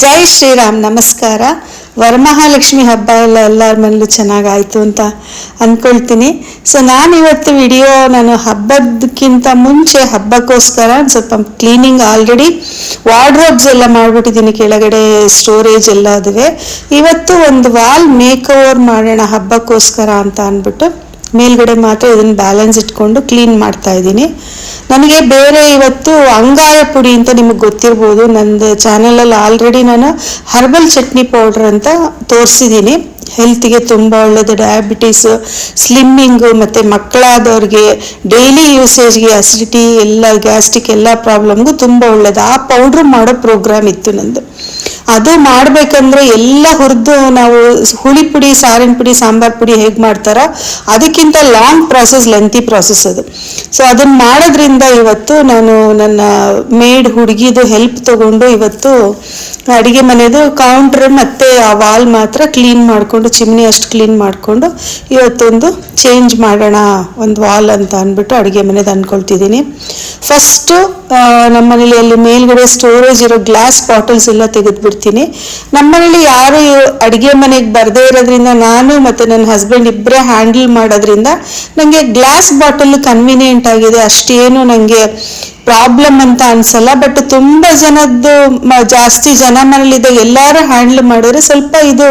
ಜೈ ಶ್ರೀರಾಮ್. ನಮಸ್ಕಾರ. ವರಮಹಾಲಕ್ಷ್ಮಿ ಹಬ್ಬ ಎಲ್ಲರ ಮನೇಲೂ ಚೆನ್ನಾಗಾಯಿತು ಅಂತ ಅಂದ್ಕೊಳ್ತೀನಿ. ಸೊ ನಾನಿವತ್ತು ನಾನು ಹಬ್ಬದಕ್ಕಿಂತ ಮುಂಚೆ ಹಬ್ಬಕ್ಕೋಸ್ಕರ ಸ್ವಲ್ಪ ಕ್ಲೀನಿಂಗ್ ಆಲ್ರೆಡಿ ವಾರ್ಡ್ರೋಬ್ಸ್ ಎಲ್ಲ ಮಾಡಿಬಿಟ್ಟಿದ್ದೀನಿ, ಕೆಳಗಡೆ ಸ್ಟೋರೇಜ್ ಎಲ್ಲ ಅದುವೆ. ಇವತ್ತು ಒಂದು ವಾಲ್ ಮೇಕ್ ಓವರ್ ಮಾಡೋಣ ಹಬ್ಬಕ್ಕೋಸ್ಕರ ಅಂತ ಅಂದ್ಬಿಟ್ಟು ಮೇಲ್ಗಡೆ ಮಾತ್ರ ಇದನ್ನು ಬ್ಯಾಲೆನ್ಸ್ ಇಟ್ಕೊಂಡು ಕ್ಲೀನ್ ಮಾಡ್ತಾ ಇದ್ದೀನಿ. ನನಗೆ ಬೇರೆ ಇವತ್ತು ಅಂಗಾಯ ಪುಡಿ ಅಂತ ನಿಮಗೆ ಗೊತ್ತಿರ್ಬೋದು, ನಂದು ಚಾನಲಲ್ಲಿ ಆಲ್ರೆಡಿ ನಾನು ಹರ್ಬಲ್ ಚಟ್ನಿ ಪೌಡ್ರ್ ಅಂತ ತೋರಿಸಿದ್ದೀನಿ. ಹೆಲ್ತಿಗೆ ತುಂಬ ಒಳ್ಳೆಯದು, ಡಯಾಬಿಟೀಸು, ಸ್ಲಿಮ್ಮಿಂಗು ಮತ್ತು ಮಕ್ಕಳಾದವ್ರಿಗೆ ಡೈಲಿ ಯೂಸೇಜ್ಗೆ ಅಸಿಡಿಟಿ ಎಲ್ಲ ಗ್ಯಾಸ್ಟ್ರಿಕ್ ಎಲ್ಲ ಪ್ರಾಬ್ಲಮ್ಗೂ ತುಂಬ ಒಳ್ಳೆಯದು. ಆ ಪೌಡ್ರ್ ಮಾಡೋ ಪ್ರೋಗ್ರಾಮ್ ಇತ್ತು ನಂದು. ಅದು ಮಾಡಬೇಕಂದ್ರೆ ಎಲ್ಲ ಹುರಿದು ನಾವು ಹುಳಿ ಪುಡಿ, ಸಾರಿನ ಪುಡಿ, ಸಾಂಬಾರ್ ಪುಡಿ ಹೇಗೆ ಮಾಡ್ತಾರೋ ಅದಕ್ಕಿಂತ ಲಾಂಗ್ ಪ್ರಾಸೆಸ್, ಲೆಂತಿ ಪ್ರಾಸೆಸ್ ಅದು. ಸೊ ಅದನ್ನು ಮಾಡೋದ್ರಿಂದ ಇವತ್ತು ನಾನು ನನ್ನ ಮೇಡ್ ಹುಡುಗಿದು ಹೆಲ್ಪ್ ತಗೊಂಡು ಇವತ್ತು ಅಡುಗೆ ಮನೆದು ಕೌಂಟ್ರ್ ಮತ್ತು ಆ ವಾಲ್ ಮಾತ್ರ ಕ್ಲೀನ್ ಮಾಡಿಕೊಂಡು, ಚಿಮ್ನಿ ಅಷ್ಟು ಕ್ಲೀನ್ ಮಾಡಿಕೊಂಡು ಇವತ್ತೊಂದು ಚೇಂಜ್ ಮಾಡೋಣ ಒಂದು ವಾಲ್ ಅಂತ ಅಂದ್ಬಿಟ್ಟು ಅಡುಗೆ ಮನೆದು ಅಂದ್ಕೊಳ್ತಿದ್ದೀನಿ. ಫಸ್ಟು ನಮ್ಮ ಮನೇಲಿ ಅಲ್ಲಿ ಮೇಲ್ಗಡೆ ಸ್ಟೋರೇಜ್ ಇರೋ ಗ್ಲಾಸ್ ಬಾಟಲ್ಸ್ ಎಲ್ಲ ತೆಗೆದುಬಿಡ್ತೀನಿ. ನಮ್ಮ ಮನೇಲಿ ಯಾರು ಅಡುಗೆ ಮನೆಗೆ ಬರದೇ ಇರೋದ್ರಿಂದ ನಾನು ಮತ್ತು ನನ್ನ ಹಸ್ಬೆಂಡ್ ಇಬ್ಬರೇ ಹ್ಯಾಂಡಲ್ ಮಾಡೋದ್ರಿಂದ ನನಗೆ ಗ್ಲಾಸ್ ಬಾಟಲ್ ಕನ್ವೀನಿಯೆಂಟ್ ಆಗಿದೆ, ಅಷ್ಟೇನು ನನಗೆ ಪ್ರಾಬ್ಲಮ್ ಅಂತ ಅನ್ಸಲ್ಲ. ಬಟ್ ತುಂಬ ಜನದ್ದು ಜಾಸ್ತಿ ಜನ ಮನೇಲಿದ್ದ ಎಲ್ಲರೂ ಹ್ಯಾಂಡಲ್ ಮಾಡಿದ್ರೆ ಸ್ವಲ್ಪ ಇದು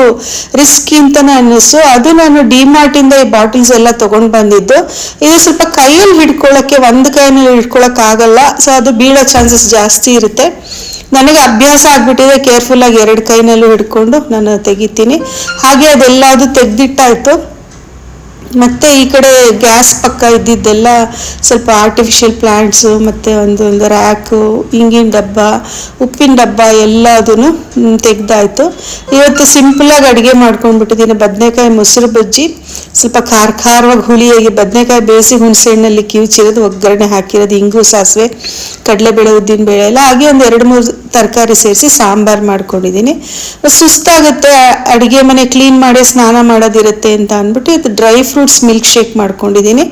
ರಿಸ್ಕಿ ಅಂತಾನೆ ಅನ್ನಿಸ್ತು. ಅದು ನಾನು ಡಿಮಾರ್ಟಿಂದ ಈ ಬಾಟಲ್ಸ್ ಎಲ್ಲ ತೊಗೊಂಡು ಬಂದಿದ್ದು. ಇದು ಸ್ವಲ್ಪ ಕೈಯಲ್ಲಿ ಹಿಡ್ಕೊಳ್ಳೋಕ್ಕೆ, ಒಂದು ಕೈಯಲ್ಲಿ ಹಿಡ್ಕೊಳಕ್ಕಾಗಲ್ಲ, ಸೊ ಅದು ಬೀಳೋ ಚಾನ್ಸಸ್ ಜಾಸ್ತಿ ಇರುತ್ತೆ. ನನಗೆ ಅಭ್ಯಾಸ ಆಗ್ಬಿಟ್ಟಿದೆ, ಕೇರ್ಫುಲ್ಲಾಗಿ ಎರಡು ಕೈನಲ್ಲೂ ಹಿಡ್ಕೊಂಡು ನಾನು ತೆಗಿತೀನಿ. ಹಾಗೆ ಅದೆಲ್ಲದು ತೆಗೆದಿಟ್ಟಾಯ್ತು. ಮತ್ತು ಈ ಕಡೆ ಗ್ಯಾಸ್ ಪಕ್ಕ ಇದ್ದಿದ್ದೆಲ್ಲ ಸ್ವಲ್ಪ ಆರ್ಟಿಫಿಷಿಯಲ್ ಪ್ಲ್ಯಾಂಟ್ಸು ಮತ್ತು ಒಂದು ರ್ಯಾಕು, ಹಿಂಗಿನ ಡಬ್ಬ, ಉಪ್ಪಿನ ಡಬ್ಬ ಎಲ್ಲದೂ ತೆಗ್ದಾಯ್ತು. ಇವತ್ತು ಸಿಂಪಲಾಗಿ ಅಡುಗೆ ಮಾಡ್ಕೊಂಡ್ಬಿಟ್ಟಿದ್ದೀನಿ. ಬದನೆಕಾಯಿ ಮೊಸರು ಬಜ್ಜಿ, ಸ್ವಲ್ಪ ಖಾರವಾಗಿ ಹುಳಿಯಾಗಿ ಬದನೆಕಾಯಿ ಬೇಯಿಸಿ ಹುಣಸೆಹಣ್ಣಲ್ಲಿ ಕಿವುಚಿರೋದು, ಒಗ್ಗರಣೆ ಹಾಕಿರೋದು, ಇಂಗು, ಸಾಸಿವೆ, ಕಡಲೆಬೇಳೆ, ಉದ್ದಿನಬೇಳೆ ಎಲ್ಲ ಹಾಗೆ ಒಂದು 2-3 ತರಕಾರಿ ಸೇರಿಸಿ ಸಾಂಬಾರು ಮಾಡ್ಕೊಂಡಿದ್ದೀನಿ. ಸುಸ್ತಾಗುತ್ತೆ, ಅಡುಗೆ ಮನೆ ಕ್ಲೀನ್ ಮಾಡಿ ಸ್ನಾನ ಮಾಡೋದಿರುತ್ತೆ ಅಂತ ಅಂದ್ಬಿಟ್ಟು ಇದು ಡ್ರೈ ಫ್ರೂಟ್ಸ್ ಮಿಲ್ಕ್ ಶೇಕ್ ಮಾಡ್ಕೊಂಡಿದ್ದೀನಿ.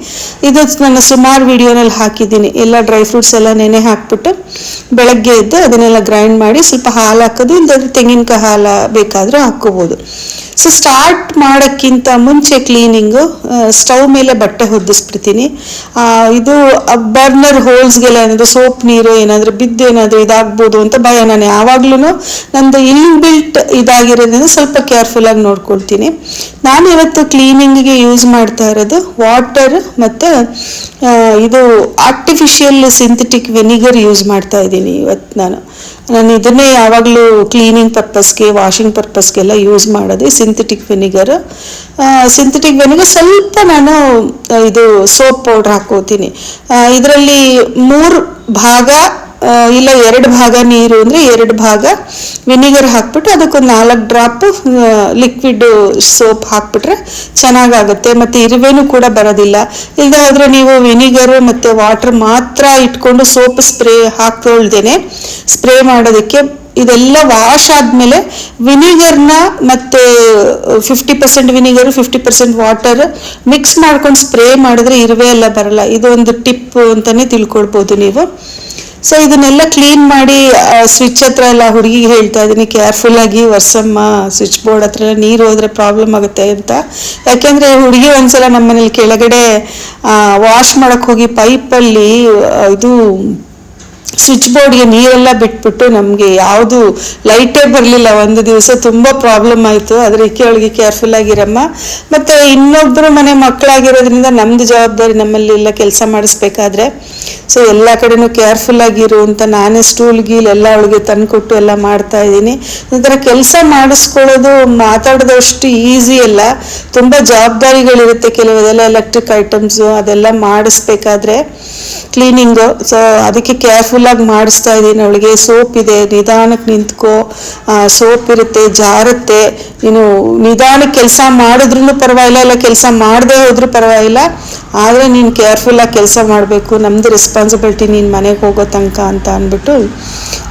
ಇದು ನನ್ನ ಸುಮಾರು ವಿಡಿಯೋನಲ್ಲಿ ಹಾಕಿದ್ದೀನಿ. ಎಲ್ಲ ಡ್ರೈ ಫ್ರೂಟ್ಸ್ ಎಲ್ಲ ನೆನೆ ಹಾಕ್ಬಿಟ್ಟು ಬೆಳಗ್ಗೆ ಎದ್ದು ಅದನ್ನೆಲ್ಲ ಗ್ರೈಂಡ್ ಮಾಡಿ ಸ್ವಲ್ಪ ಹಾಲು ಹಾಕೋದು, ಇಲ್ಲಾಂದರೆ ತೆಂಗಿನಕಾಯಿ ಹಾಲು ಬೇಕಾದರೂ ಹಾಕ್ಕೋಬೋದು. ಸೊ ಸ್ಟಾರ್ಟ್ ಮಾಡೋಕ್ಕಿಂತ ಮುಂಚೆ ಕ್ಲೀನಿಂಗು ಸ್ಟವ್ ಮೇಲೆ ಬಟ್ಟೆ ಹೊದಿಸ್ಬಿಡ್ತೀನಿ. ಇದು ಬರ್ನರ್ ಹೋಲ್ಸ್ಗೆಲ್ಲ ಏನಾದರೂ ಸೋಪ್ ನೀರು ಏನಾದರೂ ಬಿದ್ದು ಏನಾದರೂ ಇದಾಗ್ಬೋದು ಅಂತ ಭಯ. ನಾನು ಯಾವಾಗ್ಲೂ ನಂದು ಇನ್ಬಿಲ್ಟ್ ಇದಾಗಿರೋದ್ರಿಂದ ಸ್ವಲ್ಪ ಕೇರ್ಫುಲ್ಲಾಗಿ ನೋಡ್ಕೊಳ್ತೀನಿ. ನಾನು ಇವತ್ತು ಕ್ಲೀನಿಂಗಿಗೆ ಯೂಸ್ ಮಾಡ್ತಾ ಇರೋದು ವಾಟರ್ ಮತ್ತು ಇದು ಆರ್ಟಿಫಿಷಿಯಲ್ ಸಿಂಥೆಟಿಕ್ ವೆನಿಗರ್ ಯೂಸ್ ಮಾಡ್ತಾ ಇದ್ದೀನಿ ಇವತ್ತು. ನಾನು ಇದನ್ನೇ ಯಾವಾಗಲೂ ಕ್ಲೀನಿಂಗ್ ಪರ್ಪಸ್ಗೆ, ವಾಷಿಂಗ್ ಪರ್ಪಸ್ಗೆಲ್ಲ ಯೂಸ್ ಮಾಡೋದು ಸಿಂಥೆಟಿಕ್ ವೆನಿಗರ್. ಸ್ವಲ್ಪ ನಾನು ಇದು ಸೋಪ್ ಪೌಡ್ರ್ ಹಾಕೋತೀನಿ. ಇದರಲ್ಲಿ 3 ಭಾಗ ಇಲ್ಲ 2 ಭಾಗ ನೀರು ಅಂದರೆ 2 ಭಾಗ ವಿನಿಗರ್ ಹಾಕ್ಬಿಟ್ಟು ಅದಕ್ಕೊಂದು 4 ಡ್ರಾಪ್ ಲಿಕ್ವಿಡ್ ಸೋಪ್ ಹಾಕ್ಬಿಟ್ರೆ ಚೆನ್ನಾಗಾಗುತ್ತೆ. ಮತ್ತು ಇರುವೆನೂ ಕೂಡ ಬರೋದಿಲ್ಲ. ಇಲ್ಲದೆ ಹೋದರೆ ನೀವು ವಿನಿಗರು ಮತ್ತು ವಾಟರ್ ಮಾತ್ರ ಇಟ್ಕೊಂಡು ಸೋಪ್ ಸ್ಪ್ರೇ ಹಾಕ್ಕೊಳ್ದೇನೆ ಸ್ಪ್ರೇ ಮಾಡೋದಕ್ಕೆ, ಇದೆಲ್ಲ ವಾಶ್ ಆದಮೇಲೆ ವಿನಿಗರ್ನ ಮತ್ತು 50% ವಿನಿಗರು 50% ವಾಟರ್ ಮಿಕ್ಸ್ ಮಾಡ್ಕೊಂಡು ಸ್ಪ್ರೇ ಮಾಡಿದ್ರೆ ಇರುವೆ ಎಲ್ಲ ಬರಲ್ಲ. ಇದು ಒಂದು ಟಿಪ್ ಅಂತಲೇ ತಿಳ್ಕೊಳ್ಬೋದು ನೀವು. ಸೊ ಇದನ್ನೆಲ್ಲ ಕ್ಲೀನ್ ಮಾಡಿ ಸ್ವಿಚ್ ಹತ್ರ ಎಲ್ಲ ಹುಡುಗಿಗೆ ಹೇಳ್ತಾ ಇದ್ದೀನಿ, ಕೇರ್ಫುಲ್ಲಾಗಿ ವರ್ಷಮ್ಮ ಸ್ವಿಚ್ ಬೋರ್ಡ್ ಹತ್ರ ಎಲ್ಲ ನೀರು ಹೋದರೆ ಪ್ರಾಬ್ಲಮ್ ಆಗುತ್ತೆ ಅಂತ. ಯಾಕೆಂದರೆ ಹುಡುಗಿ ಒಂದ್ಸಲ ನಮ್ಮ ಮನೇಲಿ ಕೆಳಗಡೆ ವಾಶ್ ಮಾಡೋಕ್ಕೆ ಹೋಗಿ ಪೈಪಲ್ಲಿ ಇದು ಸ್ವಿಚ್ ಬೋರ್ಡ್ಗೆ ನೀರೆಲ್ಲ ಬಿಟ್ಬಿಟ್ಟು ನಮಗೆ ಯಾವುದು ಲೈಟೇ ಬರಲಿಲ್ಲ. ಒಂದು ದಿವಸ ತುಂಬ ಪ್ರಾಬ್ಲಮ್ ಆಯಿತು. ಅದಕ್ಕೆ ಅವಳಿಗೆ ಕೇರ್ಫುಲ್ಲಾಗಿರಮ್ಮ. ಮತ್ತು ಇನ್ನೊಬ್ಬರು ಮನೆ ಮಕ್ಕಳಾಗಿರೋದ್ರಿಂದ ನಮ್ಮದು ಜವಾಬ್ದಾರಿ, ನಮ್ಮಲ್ಲಿ ಎಲ್ಲ ಕೆಲಸ ಮಾಡಿಸ್ಬೇಕಾದ್ರೆ. ಸೊ ಎಲ್ಲ ಕಡೆನೂ ಕೇರ್ಫುಲ್ಲಾಗಿರು ಅಂತ ನಾನೇ ಸ್ಟೂಲ್ ಗೀಲ್ ಎಲ್ಲ ಅವಳಿಗೆ ತಂದುಕೊಟ್ಟು ಎಲ್ಲ ಮಾಡ್ತಾ ಇದ್ದೀನಿ. ಈ ಥರ ಕೆಲಸ ಮಾಡಿಸ್ಕೊಳ್ಳೋದು ಮಾತಾಡೋದಷ್ಟು ಈಸಿ ಅಲ್ಲ, ತುಂಬ ಜವಾಬ್ದಾರಿಗಳಿರುತ್ತೆ. ಕೆಲವೆಲ್ಲ ಎಲೆಕ್ಟ್ರಿಕ್ ಐಟಮ್ಸು ಅದೆಲ್ಲ ಮಾಡಿಸ್ಬೇಕಾದ್ರೆ ಕ್ಲೀನಿಂಗು. ಸೊ ಅದಕ್ಕೆ ಕೇರ್ಫುಲ್ಲಾಗಿ ಮಾಡಿಸ್ತಾ ಇದ್ದೀನಿ ಅವಳಿಗೆ. ಸೋಪ್ ಇದೆ, ನಿಧಾನಕ್ಕೆ ನಿಂತ್ಕೋ, ಸೋಪ್ ಇರುತ್ತೆ, ಜಾರುತ್ತೆ. ನೀನು ನಿಧಾನಕ್ಕೆ ಕೆಲಸ ಮಾಡಿದ್ರೂ ಪರವಾಗಿಲ್ಲ, ಇಲ್ಲ ಕೆಲಸ ಮಾಡದೆ ಹೋದ್ರೂ ಪರವಾಗಿಲ್ಲ, ಆದರೆ ನೀನು ಕೇರ್ಫುಲ್ಲಾಗಿ ಕೆಲಸ ಮಾಡಬೇಕು, ನಮ್ಮದು ರೆಸ್ಪಾನ್ಸಿಬಿಲಿಟಿ ನೀನು ಮನೆಗೆ ಹೋಗೋ ತನಕ ಅಂತ ಅಂದ್ಬಿಟ್ಟು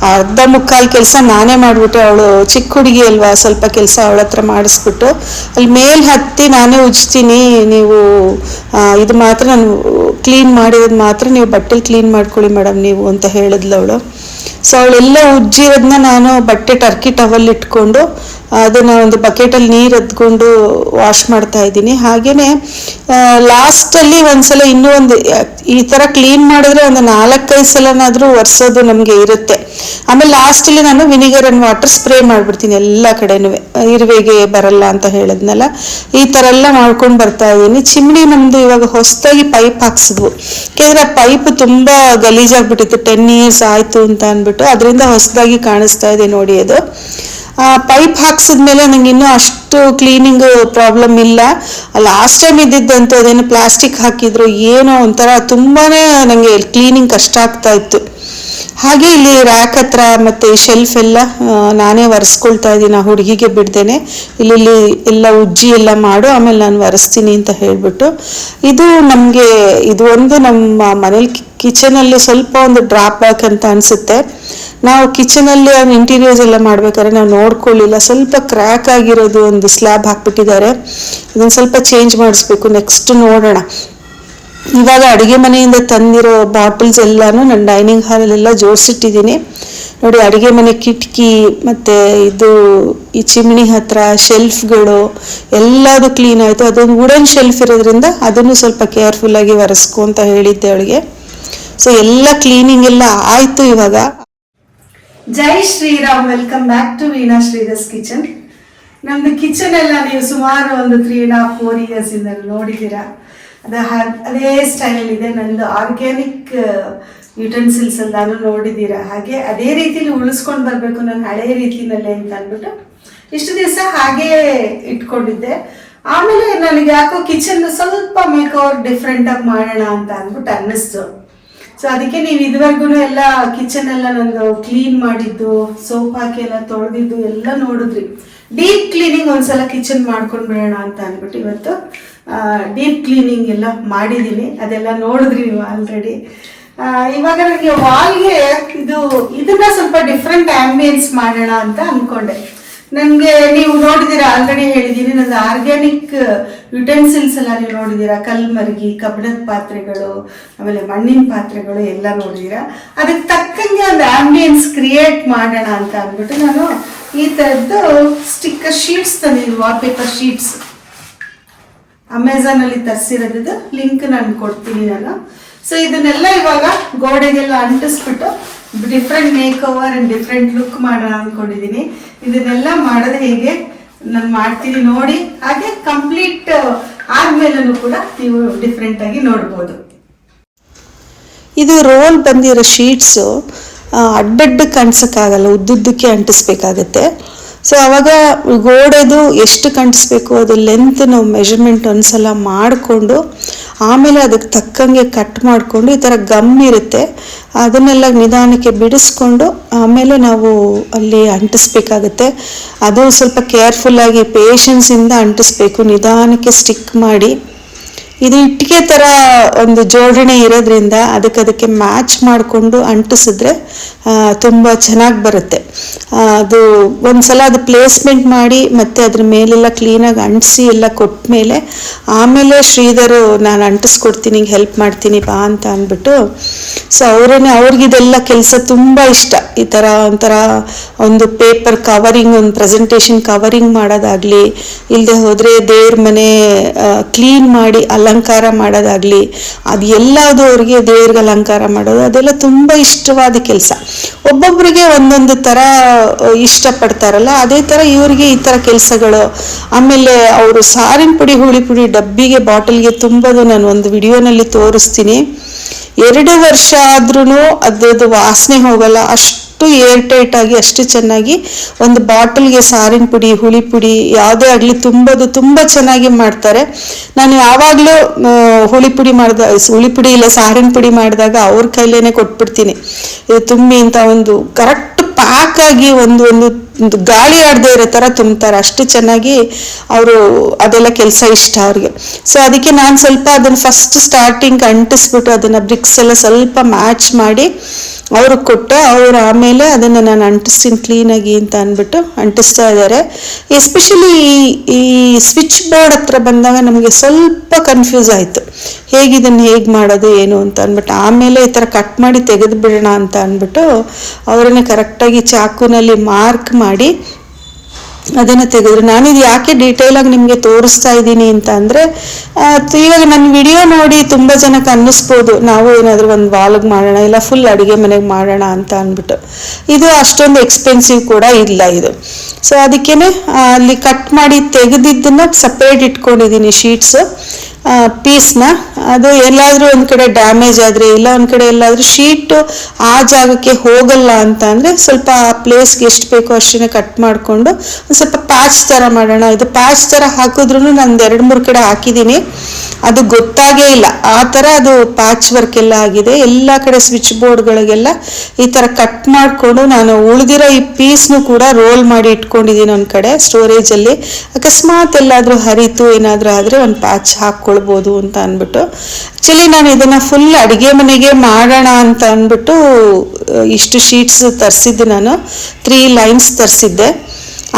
ಅರ್ಧ ಮುಕ್ಕಾಲು ಕೆಲಸ ನಾನೇ ಮಾಡಿಬಿಟ್ಟೆ. ಅವಳು ಚಿಕ್ಕ ಹುಡುಗಿ ಅಲ್ವಾ, ಸ್ವಲ್ಪ ಕೆಲಸ ಅವಳ ಹತ್ರ ಮಾಡಿಸ್ಬಿಟ್ಟು ಅಲ್ಲಿ ಮೇಲೆ ಹತ್ತಿ ನಾನೇ ಉಜ್ತೀನಿ. ನೀವು ಇದು ಮಾತ್ರ ನಾನು ಕ್ಲೀನ್ ಮಾಡಿರೋದು ಮಾತ್ರ ನೀವು ಬಟ್ಟೆಲಿ ಕ್ಲೀನ್ ಮಾಡ್ಕೊಳ್ಳಿ ಮೇಡಮ್ ನೀವು ಅಂತ ಹೇಳಿದ್ಲು ಅವಳು. ಸೊ ಅವಳೆಲ್ಲ ಉಜ್ಜಿರೋದನ್ನ ನಾನು ಬಟ್ಟೆ ಟರ್ಕಿ ಟವಲ್ ಇಟ್ಕೊಂಡು ಅದನ್ನು ಒಂದು ಬಕೆಟಲ್ಲಿ ನೀರು ಎದ್ಕೊಂಡು ವಾಶ್ ಮಾಡ್ತಾ ಇದ್ದೀನಿ. ಹಾಗೆಯೇ ಲಾಸ್ಟಲ್ಲಿ ಒಂದ್ಸಲ ಇನ್ನೂ ಒಂದು ಈ ಥರ ಕ್ಲೀನ್ ಮಾಡಿದ್ರೆ ಒಂದು 4-5 ಸಲನಾದರೂ ಒರೆಸೋದು ನಮಗೆ ಇರುತ್ತೆ. ಆಮೇಲೆ ಲಾಸ್ಟಲ್ಲಿ ನಾನು ವಿನಿಗರ್ ಆ್ಯಂಡ್ ವಾಟರ್ ಸ್ಪ್ರೇ ಮಾಡಿಬಿಡ್ತೀನಿ ಎಲ್ಲ ಕಡೆನೂ, ಇರುವೆಗೆ ಬರಲ್ಲ ಅಂತ ಹೇಳಿದ್ನಲ್ಲ, ಈ ಥರ ಎಲ್ಲ ಮಾಡ್ಕೊಂಡು ಬರ್ತಾ ಇದ್ದೀನಿ. ಚಿಮ್ನಿ ನಮ್ಮದು ಇವಾಗ ಹೊಸದಾಗಿ ಪೈಪ್ ಹಾಕ್ಸಿದ್ವು, ಯಾಕೆಂದರೆ ಆ ಪೈಪ್ ತುಂಬ ಗಲೀಜಾಗ್ಬಿಟ್ಟಿತ್ತು, 10 ಇಯರ್ಸ್ ಆಯಿತು ಅಂತ ಅಂದ್ಬಿಟ್ಟು. ಅದರಿಂದ ಹೊಸದಾಗಿ ಕಾಣಿಸ್ತಾ ಇದೆ ನೋಡಿ ಅದು. ಪೈಪ್ ಹಾಕ್ಸಿದ್ಮೇಲೆ ನಂಗೆ ಇನ್ನೂ ಅಷ್ಟು ಕ್ಲೀನಿಂಗ್ ಪ್ರಾಬ್ಲಮ್ ಇಲ್ಲ. ಲಾಸ್ಟ್ ಟೈಮ್ ಇದ್ದಿದ್ದಂತೂ ಅದೇನು ಪ್ಲಾಸ್ಟಿಕ್ ಹಾಕಿದ್ರು, ಏನೋ ಒಂಥರ ತುಂಬಾ ನನಗೆ ಕ್ಲೀನಿಂಗ್ ಕಷ್ಟ ಆಗ್ತಾ ಇತ್ತು. ಹಾಗೆ ಇಲ್ಲಿ ರ್ಯಾಕ್ ಹತ್ರ ಮತ್ತು ಶೆಲ್ಫ್ ಎಲ್ಲ ನಾನೇ ಒರೆಸ್ಕೊಳ್ತಾ ಇದ್ದೀನಿ, ಆ ಹುಡುಗಿಗೆ ಬಿಡ್ದೇನೆ. ಇಲ್ಲಿ ಎಲ್ಲ ಉಜ್ಜಿ ಎಲ್ಲ ಮಾಡು, ಆಮೇಲೆ ನಾನು ಒರೆಸ್ತೀನಿ ಅಂತ ಹೇಳಿಬಿಟ್ಟು. ಇದು ನಮಗೆ ಇದು ಒಂದು ನಮ್ಮ ಮನೇಲಿ ಕಿಚನಲ್ಲಿ ಸ್ವಲ್ಪ ಒಂದು ಡ್ರಾಪ್ ಬ್ಯಾಕ್ ಅಂತ ಅನಿಸುತ್ತೆ. ನಾವು ಕಿಚನಲ್ಲಿ ಇಂಟೀರಿಯರ್ಸ್ ಎಲ್ಲ ಮಾಡ್ಬೇಕಾದ್ರೆ ನಾವು ನೋಡ್ಕೊಳ್ಳಿಲ್ಲ, ಸ್ವಲ್ಪ ಕ್ರ್ಯಾಕ್ ಆಗಿರೋದು ಒಂದು ಸ್ಲ್ಯಾಬ್ ಹಾಕ್ಬಿಟ್ಟಿದ್ದಾರೆ. ಅದನ್ನು ಸ್ವಲ್ಪ ಚೇಂಜ್ ಮಾಡಿಸ್ಬೇಕು, ನೆಕ್ಸ್ಟ್ ನೋಡೋಣ. ಇವಾಗ ಅಡುಗೆ ಮನೆಯಿಂದ ತಂದಿರೋ ಬಾಟಲ್ಸ್ ಎಲ್ಲಾನು ನನ್ನ ಡೈನಿಂಗ್ ಹಾಲಲ್ಲೆಲ್ಲ ಜೋಡಿಸಿಟ್ಟಿದ್ದೀನಿ ನೋಡಿ. ಅಡುಗೆ ಮನೆ ಕಿಟಕಿ ಮತ್ತು ಇದು ಈ ಚಿಮ್ನಿ ಹತ್ರ ಶೆಲ್ಫ್ಗಳು ಎಲ್ಲದು ಕ್ಲೀನ್ ಆಯಿತು. ಅದೊಂದು ವುಡನ್ ಶೆಲ್ಫ್ ಇರೋದ್ರಿಂದ ಅದನ್ನು ಸ್ವಲ್ಪ ಕೇರ್ಫುಲ್ಲಾಗಿ ಒರೆಸ್ಕೊ ಅಂತ ಹೇಳಿದ್ದೆ ಅವಳಿಗೆ. ಸೊ ಎಲ್ಲ ಕ್ಲೀನಿಂಗ್ ಎಲ್ಲ ಆಯಿತು ಇವಾಗ. Jai Shriram, welcome back to Veena Sridhar's kitchen. ನಮ್ದು ಕಿಚನ್ ಎಲ್ಲ ನೀವು ಸುಮಾರು ಒಂದು 3.5-4 ಇಯರ್ಸ್ ಇಂದ ನೋಡಿದ್ದೀರಾ. ಅದೇ ಸ್ಟೈಲ್ ಇದೆ. ನಂದು ಆರ್ಗ್ಯಾನಿಕ್ ಯುಟೆನ್ಸಿಲ್ಸ್ ಎಲ್ಲಾನು ನೋಡಿದ್ದೀರಾ. ಹಾಗೆ ಅದೇ ರೀತಿಲಿ ಉಳಿಸ್ಕೊಂಡು ಬರಬೇಕು ನಾನು ಹಳೆ ರೀತಿನಲ್ಲೇ ಅಂತ ಅಂದ್ಬಿಟ್ಟು ಇಷ್ಟು ದಿವಸ ಹಾಗೇ ಇಟ್ಕೊಂಡಿದ್ದೆ. ಆಮೇಲೆ ನನಗೆ ಯಾಕೋ ಕಿಚನ್ ಸ್ವಲ್ಪ ಮೇಕ್ ಓವರ್ ಡಿಫ್ರೆಂಟ್ ಆಗಿ ಮಾಡೋಣ ಅಂತ ಅಂದ್ಬಿಟ್ಟು ಅನ್ನಿಸ್ತು. ಸೊ ಅದಕ್ಕೆ ನೀವು ಇದುವರೆಗೂ ಎಲ್ಲ ಕಿಚನ್ ಎಲ್ಲ ನಂದು ಕ್ಲೀನ್ ಮಾಡಿದ್ದು, ಸೋಪ್ ಹಾಕಿ ಎಲ್ಲ ತೊಳೆದಿದ್ದು ಎಲ್ಲ ನೋಡಿದ್ರಿ. ಡೀಪ್ ಕ್ಲೀನಿಂಗ್ ಒಂದ್ಸಲ ಕಿಚನ್ ಮಾಡ್ಕೊಂಡು ಬಿಡೋಣ ಅಂತ ಅಂದ್ಬಿಟ್ಟು ಇವತ್ತು ಡೀಪ್ ಕ್ಲೀನಿಂಗ್ ಎಲ್ಲ ಮಾಡಿದ್ದೀನಿ. ಅದೆಲ್ಲ ನೋಡಿದ್ರಿ ನೀವು ಆಲ್ರೆಡಿ. ಇವಾಗ ನನಗೆ ವಾಲ್ಗೆ ಇದನ್ನ ಸ್ವಲ್ಪ ಡಿಫ್ರೆಂಟ್ ಆಂಬಿಯನ್ಸ್ ಮಾಡೋಣ ಅಂತ ಅಂದ್ಕೊಂಡೆ. ನನಗೆ ನೀವು ನೋಡಿದ್ದೀರಾ, ಆಲ್ರೆಡಿ ಹೇಳಿದ್ದೀನಿ, ನಂದು ಆರ್ಗ್ಯಾನಿಕ್ ಯುಟೆನ್ಸಿಲ್ಸ್ ಎಲ್ಲ ನೀವು ನೋಡಿದ್ದೀರಾ. ಕಲ್ಮರ್ಗಿ, ಕಬ್ಬಿಣದ ಪಾತ್ರೆಗಳು, ಆಮೇಲೆ ಮಣ್ಣಿನ ಪಾತ್ರೆಗಳು ಎಲ್ಲ ನೋಡಿದ್ದೀರಾ. ಅದಕ್ಕೆ ತಕ್ಕಂಗೆ ಒಂದು ಆಂಬಿಯನ್ಸ್ ಕ್ರಿಯೇಟ್ ಮಾಡೋಣ ಅಂತ ಅಂದ್ಬಿಟ್ಟು ನಾನು ಈ ಥರದ್ದು ಸ್ಟಿಕ್ಕರ್ ಶೀಟ್ಸ್ ತಂದಿದ್ದೀನಿ, ವಾಲ್ಪೇಪರ್ ಶೀಟ್ಸ್. ಅಮೆಝಾನಲ್ಲಿ ತರಿಸಿರೋದು ಲಿಂಕ್ ನಾನು ಕೊಡ್ತೀನಿ ನಾನು. ಸೊ ಇದನ್ನೆಲ್ಲ ಇವಾಗ ಗೋಡೆಗೆಲ್ಲ ಅಂಟಿಸ್ಬಿಟ್ಟು different makeover and different look ಮಾಡೋಣ ಅಂದ್ಕೊಂಡಿದ್ದೀನಿ. ಇದನ್ನೆಲ್ಲ ಮಾಡೋದು ಹೇಗೆ ನಾನು ಮಾಡ್ತೀನಿ ನೋಡಿ. ಹಾಗೆ ಕಂಪ್ಲೀಟ್ ಆದ್ಮೇಲೂ ಕೂಡ ನೀವು ಡಿಫ್ರೆಂಟ್ ಆಗಿ ನೋಡ್ಬೋದು. ಇದು ರೋಲ್ ಬಂದಿರೋ ಶೀಟ್ಸು ಅಡ್ಡಡ್ಡ ಕಾಣಿಸೋಕ್ಕಾಗಲ್ಲ, ಉದ್ದುದ್ದಕ್ಕೆ ಅಂಟಿಸ್ಬೇಕಾಗತ್ತೆ. ಸೊ ಆವಾಗ ಗೋಡೆದು ಎಷ್ಟು ಕಂಟಿಸ್ಬೇಕು ಅದು ಲೆಂತ್ ನಾವು ಮೆಷರ್ಮೆಂಟ್ ಒಂದ್ಸಲ ಮಾಡಿಕೊಂಡು ಆಮೇಲೆ ಅದಕ್ಕೆ ತಕ್ಕಂಗೆ ಕಟ್ ಮಾಡಿಕೊಂಡು ಈ ಥರ ಗಮ್ ಇರುತ್ತೆ ಅದನ್ನೆಲ್ಲ ನಿಧಾನಕ್ಕೆ ಬಿಡಿಸ್ಕೊಂಡು ಆಮೇಲೆ ನಾವು ಅಲ್ಲಿ ಅಂಟಿಸ್ಬೇಕಾಗತ್ತೆ. ಅದು ಸ್ವಲ್ಪ ಕೇರ್ಫುಲ್ಲಾಗಿ ಪೇಷನ್ಸಿಂದ ಅಂಟಿಸ್ಬೇಕು, ನಿಧಾನಕ್ಕೆ ಸ್ಟಿಕ್ ಮಾಡಿ. ಇದು ಇಟ್ಟಿಗೆ ಥರ ಒಂದು ಜೋಡಣೆ ಇರೋದ್ರಿಂದ ಅದಕ್ಕೆ ಮ್ಯಾಚ್ ಮಾಡಿಕೊಂಡು ಅಂಟಿಸಿದ್ರೆ ತುಂಬ ಚೆನ್ನಾಗಿ ಬರುತ್ತೆ. ಅದು ಒಂದ್ಸಲ ಅದು ಪ್ಲೇಸ್ಮೆಂಟ್ ಮಾಡಿ ಮತ್ತು ಅದ್ರ ಮೇಲೆಲ್ಲ ಕ್ಲೀನಾಗಿ ಅಂಟಿಸಿ ಎಲ್ಲ ಕೊಟ್ಟ ಮೇಲೆ ಆಮೇಲೆ ಶ್ರೀಧರು ನಾನು ಅಂಟಿಸ್ಕೊಡ್ತೀನಿ, ಹೆಲ್ಪ್ ಮಾಡ್ತೀನಿ ಬಾ ಅಂತ ಅಂದ್ಬಿಟ್ಟು. ಸೊ ಅವ್ರಿಗಿದೆಲ್ಲ ಕೆಲಸ ತುಂಬ ಇಷ್ಟ. ಈ ಥರ ಒಂಥರ ಒಂದು ಪೇಪರ್ ಕವರಿಂಗ್, ಒಂದು ಪ್ರೆಸೆಂಟೇಷನ್ ಕವರಿಂಗ್ ಮಾಡೋದಾಗಲಿ, ಇಲ್ಲದೆ ಹೋದರೆ ದೇವ್ರ ಮನೆ ಕ್ಲೀನ್ ಮಾಡಿ ಅಲಂಕಾರ ಮಾಡೋದಾಗಲಿ, ಅದು ಎಲ್ಲದು ಅವ್ರಿಗೆ ದೇವ್ರಿಗೆ ಅಲಂಕಾರ ಮಾಡೋದು ಅದೆಲ್ಲ ತುಂಬ ಇಷ್ಟವಾದ ಕೆಲಸ. ಒಬ್ಬೊಬ್ಬರಿಗೆ ಒಂದೊಂದು ಥರ ಇಷ್ಟಪಡ್ತಾರಲ್ಲ, ಅದೇ ಥರ ಇವರಿಗೆ ಈ ಥರ ಕೆಲಸಗಳು. ಆಮೇಲೆ ಅವರು ಸಾರಿನ ಪುಡಿ, ಹುಳಿ ಪುಡಿ ಡಬ್ಬಿಗೆ ಬಾಟಲ್ಗೆ ತುಂಬೋದು ನಾನು ಒಂದು ವಿಡಿಯೋನಲ್ಲಿ ತೋರಿಸ್ತೀನಿ. 2 ವರ್ಷ ಆದ್ರೂ ಅದ್ರದ್ದು ವಾಸನೆ ಹೋಗಲ್ಲ, ಅಷ್ಟು ಏರ್ ಟೈಟ್ ಆಗಿ ಅಷ್ಟು ಚೆನ್ನಾಗಿ ಒಂದು ಬಾಟಲ್ಗೆ ಸಾರಿನ ಪುಡಿ, ಹುಳಿ ಪುಡಿ ಯಾವುದೇ ಆಗಲಿ ತುಂಬೋದು ತುಂಬ ಚೆನ್ನಾಗಿ ಮಾಡ್ತಾರೆ. ನಾನು ಯಾವಾಗಲೂ ಹುಳಿ ಪುಡಿ ಇಲ್ಲ ಸಾರಿನ ಪುಡಿ ಮಾಡಿದಾಗ ಅವ್ರ ಕೈಲೇನೆ ಕೊಟ್ಬಿಡ್ತೀನಿ. ಇದು ತುಂಬಿ ಅಂತ ಒಂದು ಕರೆಕ್ಟ್ ಪ್ಯಾಕ್ ಆಗಿ ಒಂದು ಗಾಳಿ ಆಡದೆ ಇರೋ ಥರ ತುಂಬ್ತಾರೆ, ಅಷ್ಟು ಚೆನ್ನಾಗಿ ಅವರು ಅದೆಲ್ಲ ಕೆಲಸ ಇಷ್ಟ ಅವ್ರಿಗೆ. ಸೊ ಅದಕ್ಕೆ ನಾನು ಸ್ವಲ್ಪ ಅದನ್ನು ಫಸ್ಟ್ ಸ್ಟಾರ್ಟಿಂಗ್ ಅಂಟಿಸ್ಬಿಟ್ಟು ಅದನ್ನು ಬ್ರಿಕ್ಸ್ ಎಲ್ಲ ಸ್ವಲ್ಪ ಮ್ಯಾಚ್ ಮಾಡಿ ಅವ್ರಿಗೆ ಕೊಟ್ಟೆ. ಅವರು ಆಮೇಲೆ ಅದನ್ನು ನಾನು ಅಂಟಿಸ್ತೀನಿ ಕ್ಲೀನಾಗಿ ಅಂತ ಅಂದ್ಬಿಟ್ಟು ಅಂಟಿಸ್ತಾ ಇದ್ದಾರೆ. ಎಸ್ಪೆಷಲಿ ಈ ಸ್ವಿಚ್ ಬೋರ್ಡ್ ಹತ್ರ ಬಂದಾಗ ನಮಗೆ ಸ್ವಲ್ಪ ಕನ್ಫ್ಯೂಸ್ ಆಯಿತು. ಹೇಗೆ ಮಾಡೋದು ಏನು ಅಂತ ಅಂದ್ಬಿಟ್ಟು ಆಮೇಲೆ ಈ ಥರ ಕಟ್ ಮಾಡಿ ತೆಗೆದು ಬಿಡೋಣ ಅಂತ ಅಂದ್ಬಿಟ್ಟು ಅವರನ್ನೇ ಕರೆಕ್ಟಾಗಿ ಚಾಕುನಲ್ಲಿ ಮಾರ್ಕ್ ಮಾಡಿ ಅದನ್ನು ತೆಗೆದ್ರು. ನಾನಿದು ಯಾಕೆ ಡೀಟೇಲಾಗಿ ನಿಮಗೆ ತೋರಿಸ್ತಾ ಇದ್ದೀನಿ ಅಂತ ಅಂದರೆ, ಇವಾಗ ನನ್ನ ವಿಡಿಯೋ ನೋಡಿ ತುಂಬ ಜನಕ್ಕೆ ಅನ್ನಿಸ್ಬೋದು ನಾವು ಏನಾದರೂ ಒಂದು ವಾಲ್ಗ್ ಮಾಡೋಣ ಇಲ್ಲ ಫುಲ್ ಅಡುಗೆ ಮನೆಗೆ ಮಾಡೋಣ ಅಂತ ಅಂದ್ಬಿಟ್ಟು. ಇದು ಅಷ್ಟೊಂದು ಎಕ್ಸ್ಪೆನ್ಸಿವ್ ಕೂಡ ಇಲ್ಲ ಇದು. ಸೊ ಅದಕ್ಕೇ ಅಲ್ಲಿ ಕಟ್ ಮಾಡಿ ತೆಗೆದಿದ್ದನ್ನು ಸಪ್ರೇಟ್ ಇಟ್ಕೊಂಡಿದ್ದೀನಿ ಶೀಟ್ಸು ಪೀಸ್ನ. ಅದು ಎಲ್ಲಾದರೂ ಒಂದು ಕಡೆ ಡ್ಯಾಮೇಜ್ ಆದರೆ ಇಲ್ಲ ಒಂದು ಕಡೆ ಎಲ್ಲಾದರೂ ಶೀಟು ಆ ಜಾಗಕ್ಕೆ ಹೋಗಲ್ಲ ಅಂತ ಅಂದರೆ ಸ್ವಲ್ಪ ಆ ಪ್ಲೇಸ್ಗೆ ಎಷ್ಟು ಬೇಕೋ ಅಷ್ಟೇ ಕಟ್ ಮಾಡಿಕೊಂಡು ಒಂದು ಸ್ವಲ್ಪ ಪ್ಯಾಚ್ ಥರ ಮಾಡೋಣ. ಇದು ಪ್ಯಾಚ್ ಥರ ಹಾಕಿದ್ರೂ ನಾನು 2-3 ಕಡೆ ಹಾಕಿದ್ದೀನಿ, ಅದು ಗೊತ್ತಾಗೇ ಇಲ್ಲ. ಆ ಥರ ಅದು ಪ್ಯಾಚ್ ವರ್ಕ್ ಎಲ್ಲ ಆಗಿದೆ. ಎಲ್ಲ ಕಡೆ ಸ್ವಿಚ್ ಬೋರ್ಡ್ಗಳಿಗೆಲ್ಲ ಈ ಥರ ಕಟ್ ಮಾಡಿಕೊಂಡು ನಾನು ಉಳಿದಿರೋ ಈ ಪೀಸ್ನು ಕೂಡ ರೋಲ್ ಮಾಡಿ ಇಟ್ಕೊಂಡಿದ್ದೀನಿ ಒಂದು ಕಡೆ ಸ್ಟೋರೇಜಲ್ಲಿ. ಅಕಸ್ಮಾತ್ ಎಲ್ಲಾದರೂ ಹರಿತು ಏನಾದರೂ ಆದರೆ ಒಂದು ಪ್ಯಾಚ್ ಹಾಕ್ಕೊಳ್ಬೋದು ಅಂತ ಅಂದ್ಬಿಟ್ಟು. ಆ್ಯಕ್ಚುಲಿ ನಾನು ಇದನ್ನು ಫುಲ್ ಅಡುಗೆ ಮನೆಗೆ ಮಾಡೋಣ ಅಂತ ಅಂದ್ಬಿಟ್ಟು ಇಷ್ಟು ಶೀಟ್ಸ್ ತರಿಸಿದ್ದೆ, ನಾನು 3 ಲೈನ್ಸ್ ತರಿಸಿದ್ದೆ.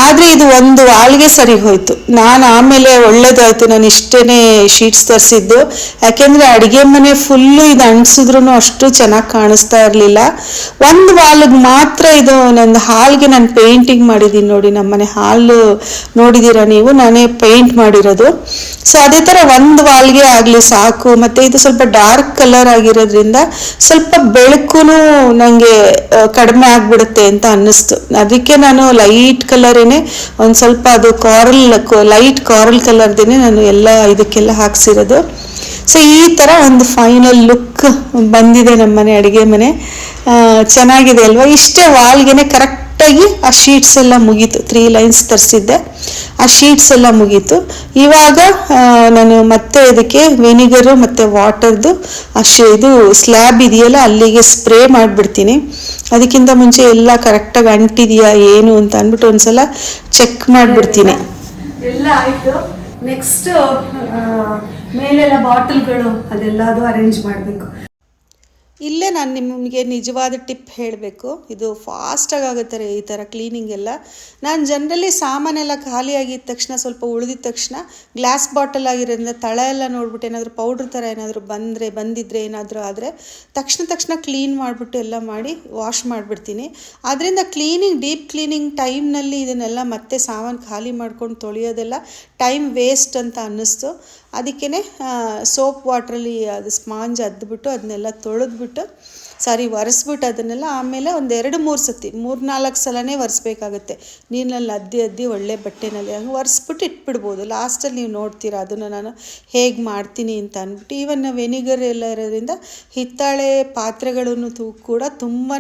ಆದರೆ ಇದು ಒಂದು ವಾಲ್ಗೆ ಸರಿ ಹೋಯಿತು. ನಾನು ಆಮೇಲೆ ಒಳ್ಳೇದಾಯಿತು ನಾನು ಇಷ್ಟೇ ಶೀಟ್ಸ್ ತರಿಸಿದ್ದು. ಯಾಕೆಂದರೆ ಅಡುಗೆ ಮನೆ ಫುಲ್ಲು ಇದು ಅಂಟಿಸಿದ್ರೂ ಅಷ್ಟು ಚೆನ್ನಾಗಿ ಕಾಣಿಸ್ತಾ ಇರಲಿಲ್ಲ. ಒಂದು ವಾಲ್ಗೆ ಮಾತ್ರ ಇದು ನನ್ನ ಹಾಲ್ಗೆ ನಾನು ಪೇಂಟಿಂಗ್ ಮಾಡಿದ್ದೀನಿ ನೋಡಿ. ನಮ್ಮನೆ ಹಾಲು ನೋಡಿದ್ದೀರಾ ನೀವು, ನಾನೇ ಪೇಂಟ್ ಮಾಡಿರೋದು. ಸೊ ಅದೇ ಥರ ಒಂದು ವಾಲ್ಗೆ ಆಗಲಿ ಸಾಕು. ಮತ್ತು ಇದು ಸ್ವಲ್ಪ ಡಾರ್ಕ್ ಕಲರ್ ಆಗಿರೋದ್ರಿಂದ ಸ್ವಲ್ಪ ಬೆಳಕು ನನಗೆ ಕಡಿಮೆ ಆಗಿಬಿಡುತ್ತೆ ಅಂತ ಅನ್ನಿಸ್ತು. ಅದಕ್ಕೆ ನಾನು ಲೈಟ್ ಕಲರ್ ಒಂದು ಸ್ವಲ್ಪ ಅದು ಲೈಟ್ ಕಾರಲ್ ಕಲರ್ದೇನೆ ನಾನು ಎಲ್ಲ ಇದಕ್ಕೆಲ್ಲ ಹಾಕ್ಸಿರೋದು. ಸೊ ಈ ಥರ ಒಂದು ಫೈನಲ್ ಲುಕ್ ಬಂದಿದೆ ನಮ್ಮನೆ ಅಡುಗೆ ಮನೆ. ಚೆನ್ನಾಗಿದೆ ಅಲ್ವಾ? ಇಷ್ಟೇ ವಾಲ್ಗೆ ಕರೆಕ್ಟಾಗಿ ಆ ಶೀಟ್ಸ್ ಎಲ್ಲ ಮುಗೀತು. 3 ಲೈನ್ಸ್ ತರಿಸಿದ್ದೆ, ಆ ಶೀಟ್ಸ್ ಎಲ್ಲ ಮುಗೀತು. ಇವಾಗ ನಾನು ಮತ್ತೆ ಇದಕ್ಕೆ ವಿನಿಗರು ಮತ್ತು ವಾಟರ್ದು ಇದು ಸ್ಲ್ಯಾಬ್ ಇದೆಯಲ್ಲ ಅಲ್ಲಿಗೆ ಸ್ಪ್ರೇ ಮಾಡಿಬಿಡ್ತೀನಿ. ಅದಕ್ಕಿಂತ ಮುಂಚೆ ಎಲ್ಲ ಕರೆಕ್ಟಾಗಿ ಅಂಟಿದೆಯಾ ಏನು ಅಂತ ಅಂದ್ಬಿಟ್ಟು ಒಂದ್ಸಲ ಚೆಕ್ ಮಾಡಿಬಿಡ್ತೀನಿ. ಎಲ್ಲ ಆಯಿತು. ನೆಕ್ಸ್ಟ್ ಮೇಲೆಲ್ಲ ಬಾಟಲ್ಗಳು ಅದೆಲ್ಲ ಅದು ಅರೇಂಜ್ ಮಾಡಬೇಕು. ಇಲ್ಲೇ ನಾನು ನಿಮಗೆ ನಿಜವಾದ ಟಿಪ್ ಹೇಳಬೇಕು. ಇದು ಫಾಸ್ಟಾಗಿ ಆಗುತ್ತೆ ಈ ಥರ ಕ್ಲೀನಿಂಗ್ ಎಲ್ಲ. ನಾನು ಜನರಲಿ ಸಾಮಾನೆಲ್ಲ ಖಾಲಿ ಆಗಿದ ತಕ್ಷಣ ಸ್ವಲ್ಪ ಉಳಿದಿದ ತಕ್ಷಣ ಗ್ಲಾಸ್ ಬಾಟಲ್ ಆಗಿರೋದ್ರಿಂದ ತಳ ಎಲ್ಲ ನೋಡ್ಬಿಟ್ಟು ಏನಾದರೂ ಪೌಡ್ರ್ ಥರ ಏನಾದರೂ ಬಂದಿದ್ರೆ ಏನಾದರೂ ಆದರೆ ತಕ್ಷಣ ಕ್ಲೀನ್ ಮಾಡಿಬಿಟ್ಟು ಎಲ್ಲ ಮಾಡಿ ವಾಶ್ ಮಾಡಿಬಿಡ್ತೀನಿ. ಆದ್ದರಿಂದ ಡೀಪ್ ಕ್ಲೀನಿಂಗ್ ಟೈಮ್ನಲ್ಲಿ ಇದನ್ನೆಲ್ಲ ಮತ್ತೆ ಸಾಮಾನು ಖಾಲಿ ಮಾಡ್ಕೊಂಡು ತೊಳೆಯೋದೆಲ್ಲ ಟೈಮ್ ವೇಸ್ಟ್ ಅಂತ ಅನ್ನಿಸ್ತು. ಅದಕ್ಕೇ ಸೋಪ್ ವಾಟ್ರಲ್ಲಿ ಅದು ಸ್ಪಾಂಜ್ ಅದ್ಬಿಟ್ಟು ಅದನ್ನೆಲ್ಲ ತೊಳೆದ್ಬಿಟ್ಟು ಒರೆಸ್ಬಿಟ್ಟು ಅದನ್ನೆಲ್ಲ ಆಮೇಲೆ ಒಂದು 2-3 ಸತಿ 3-4 ಸಲನೇ ಒರೆಸ್ಬೇಕಾಗತ್ತೆ. ನೀರಿನಲ್ಲಿ ಅದ್ದಿ ಒಳ್ಳೆ ಬಟ್ಟೆನಲ್ಲಿ ಹಂಗೆ ಒರೆಸ್ಬಿಟ್ಟು ಇಟ್ಬಿಡ್ಬೋದು. ಲಾಸ್ಟಲ್ಲಿ ನೀವು ನೋಡ್ತೀರಾ ಅದನ್ನು ನಾನು ಹೇಗೆ ಮಾಡ್ತೀನಿ ಅಂತ ಅಂದ್ಬಿಟ್ಟು. ಈವನ್ ವೆನಿಗರ್ ಎಲ್ಲ ಇರೋದ್ರಿಂದ ಹಿತ್ತಾಳೆ ಪಾತ್ರೆಗಳನ್ನು ಕೂಡ ತುಂಬಾ